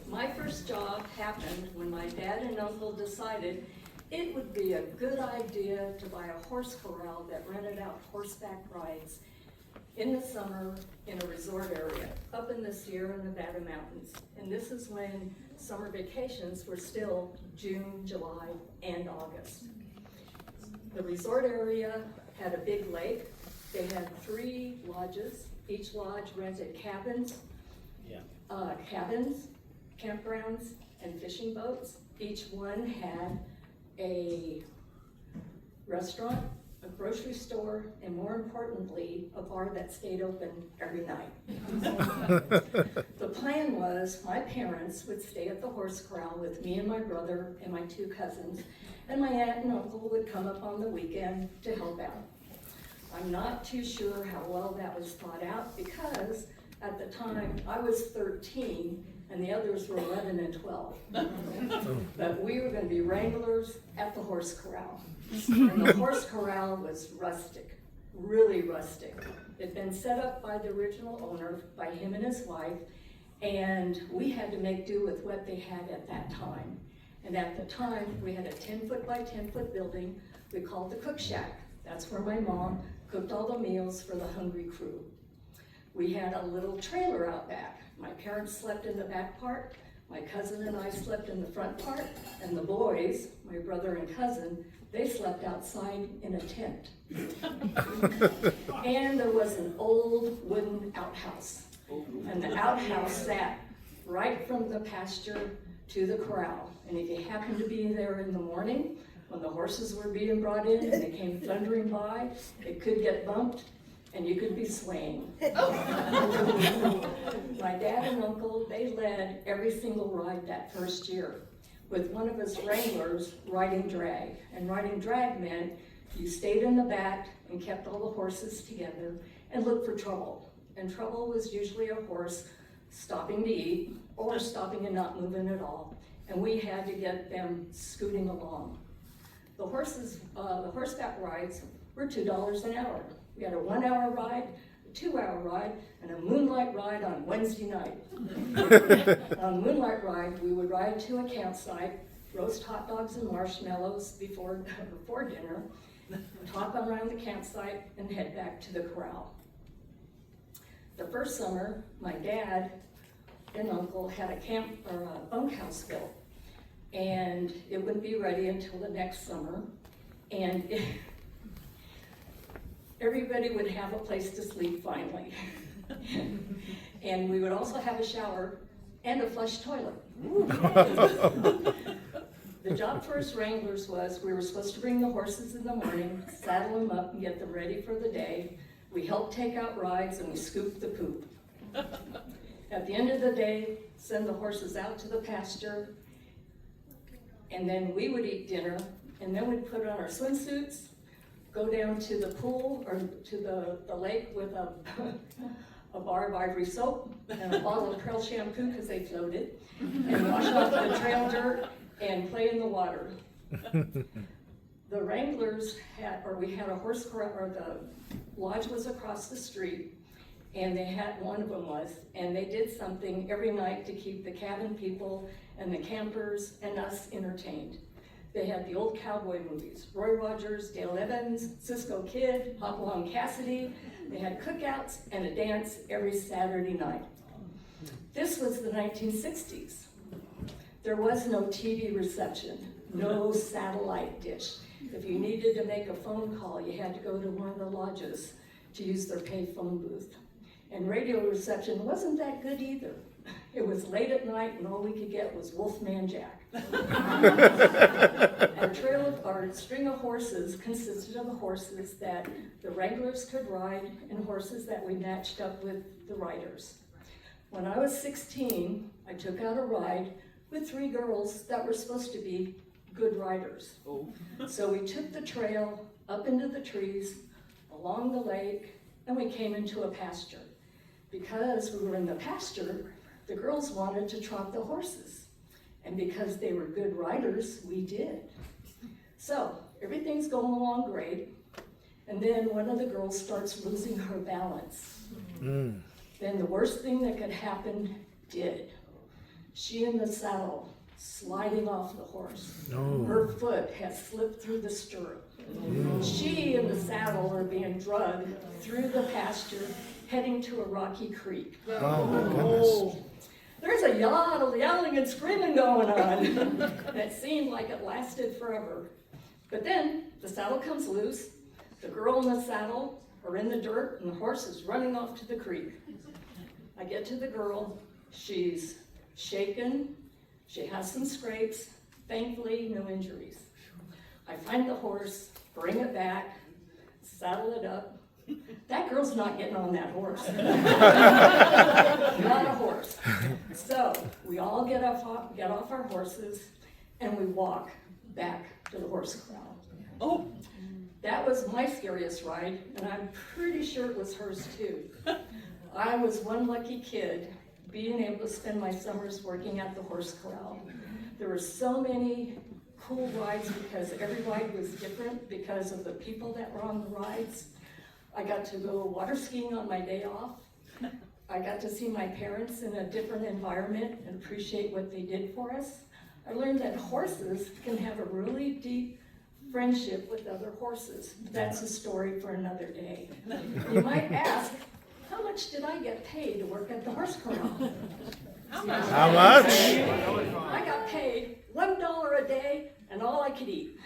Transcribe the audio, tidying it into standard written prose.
My first job happened when my dad and uncle decided it would be a good idea to buy a horse corral that rented out horseback rides in the summer in a resort area up in the Sierra Nevada mountains. And this is when summer vacations were still June, July, and August. The resort area had a big lake. They had 3 lodges. Each lodge rented cabins, campgrounds, and fishing boats. Each one had a restaurant, a grocery store, and more importantly, a bar that stayed open every night. The plan was my parents would stay at the horse corral with me and my brother and my 2 cousins, and my aunt and uncle would come up on the weekend to help out. I'm not too sure how well that was thought out because at the time I was 13 and the others were 11 and 12. But we were going to be wranglers at the horse corral. And the horse corral was rustic, really rustic. It had been set up by the original owner, by him and his wife, and we had to make do with what they had at that time. And at the time, we had a 10-foot by 10-foot building we called the cook shack. That's where my mom cooked all the meals for the hungry crew. We had a little trailer out back. My parents slept in the back part, my cousin and I slept in the front part, and the boys, my brother and cousin, they slept outside in a tent. And there was an old wooden outhouse. And the outhouse sat right from the pasture to the corral. And if you happened to be there in the morning, when the horses were being brought in and they came thundering by, it could get bumped and you could be swaying. My dad and uncle, they led every single ride that first year with one of us wranglers riding drag. And riding drag meant you stayed in the back and kept all the horses together and looked for trouble. And trouble was usually a horse stopping to eat or stopping and not moving at all. And we had to get them scooting along. The horseback rides were $2 an hour. We had a 1-hour ride, a 2-hour ride, and a moonlight ride on Wednesday night. On the moonlight ride, we would ride to a campsite, roast hot dogs and marshmallows before dinner, talk around the campsite, and head back to the corral. The first summer, my dad and uncle had a bunkhouse built, and it wouldn't be ready until the next summer, and everybody would have a place to sleep finally. And we would also have a shower and a flush toilet. The job for us wranglers was we were supposed to bring the horses in the morning, saddle them up and get them ready for the day. We helped take out rides and we scooped the poop. At the end of the day, send the horses out to the pasture, and then we would eat dinner, and then we'd put on our swimsuits, go down to the pool or to the lake with a bar of ivory soap and a bottle of Pearl shampoo because they floated, and wash off the trail dirt and play in the water. The wranglers we had a horse corral, or the lodge was across the street, and one of them was, and they did something every night to keep the cabin people and the campers and us entertained. They had the old cowboy movies, Roy Rogers, Dale Evans, Cisco Kid, Hopalong Cassidy. They had cookouts and a dance every Saturday night. This was the 1960s. There was no TV reception, no satellite dish. If you needed to make a phone call, you had to go to one of the lodges to use their pay phone booth. And radio reception wasn't that good either. It was late at night and all we could get was Wolfman Jack. Our string of horses consisted of the horses that the wranglers could ride and horses that we matched up with the riders. When I was 16, I took out a ride with 3 girls that were supposed to be good riders. So we took the trail up into the trees, along the lake, and we came into a pasture. Because we were in the pasture, the girls wanted to trot the horses. And because they were good riders, we did. So everything's going along great. And then one of the girls starts losing her balance. Then the worst thing that could happen did. She in the saddle, sliding off the horse. No. Her foot has slipped through the stirrup. She and the saddle are being drugged through the pasture, heading to a rocky creek. Oh my goodness. There's a lot of yelling and screaming going on. That seemed like it lasted forever. But then the saddle comes loose, the girl in the saddle are in the dirt, and the horse is running off to the creek. I get to the girl, she's shaken, she has some scrapes, thankfully no injuries. I find the horse, bring it back, saddle it up. That girl's not getting on that horse. Not a horse. So we all get off our horses and we walk back to the horse corral. Oh, that was my scariest ride, and I'm pretty sure it was hers too. I was one lucky kid being able to spend my summers working at the horse corral. There were so many cool rides because every ride was different because of the people that were on the rides. I got to go water skiing on my day off. I got to see my parents in a different environment and appreciate what they did for us. I learned that horses can have a really deep friendship with other horses. That's a story for another day. You might ask, how much did I get paid to work at the horse corral? How much? I got paid $1 a day and all I could eat.